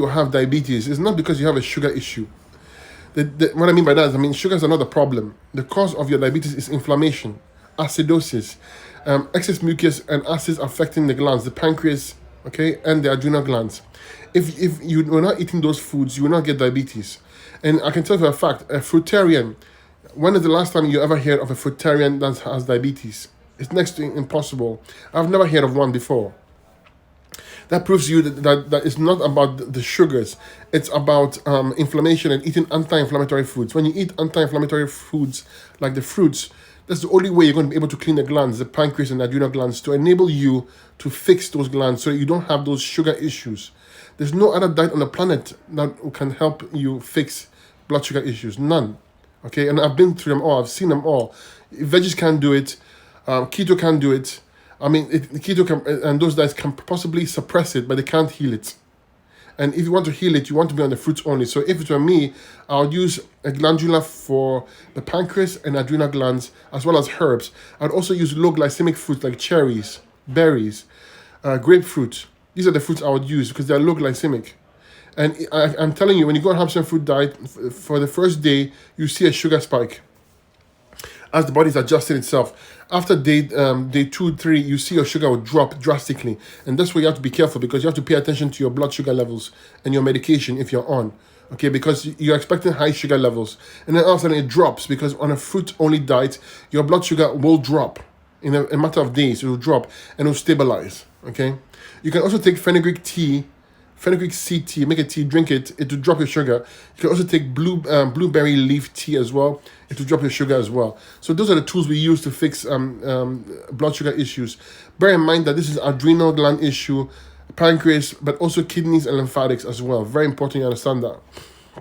you have diabetes, it's not because you have a sugar issue. What I mean by that is, I mean, sugars are not the problem. The cause of your diabetes is inflammation, acidosis, excess mucus and acids affecting the glands, the pancreas, okay, and the adrenal glands. If you were not eating those foods, you will not get diabetes. And I can tell you for a fact, a fruitarian, when is the last time you ever heard of a fruitarian that has diabetes? It's next to impossible. I've never heard of one before. That proves to you that it's not about the sugars. It's about inflammation and eating anti-inflammatory foods. When you eat anti-inflammatory foods like the fruits, that's the only way you're going to be able to clean the glands, the pancreas and the adrenal glands, to enable you to fix those glands so you don't have those sugar issues. There's no other diet on the planet that can help you fix blood sugar issues. None. Okay, and I've been through them all. I've seen them all. Veggies can't do it. Keto can't do it. I mean, keto can, and those diets can possibly suppress it, but they can't heal it. And if you want to heal it, you want to be on the fruits only. So if it were me, I would use a glandula for the pancreas and adrenal glands, as well as herbs. I'd also use low glycemic fruits like cherries, berries, grapefruit. These are the fruits I would use because they're low glycemic. And I'm telling you, when you go on 100% fruit diet, for the first day, you see a sugar spike as the body's adjusting itself. After day 2, 3, you see your sugar will drop drastically. And that's where you have to be careful, because you have to pay attention to your blood sugar levels and your medication if you're on. Okay, because you're expecting high sugar levels. And then all of a sudden it drops, because on a fruit-only diet, your blood sugar will drop. In a matter of days, it will drop and it will stabilize. Okay? You can also take fenugreek seed tea, make a tea, drink it, it will drop your sugar. You can also take blueberry leaf tea as well. It will drop your sugar as well. So those are the tools we use to fix blood sugar issues. Bear in mind that this is adrenal gland issue, pancreas, but also kidneys and lymphatics as well. Very important you understand that.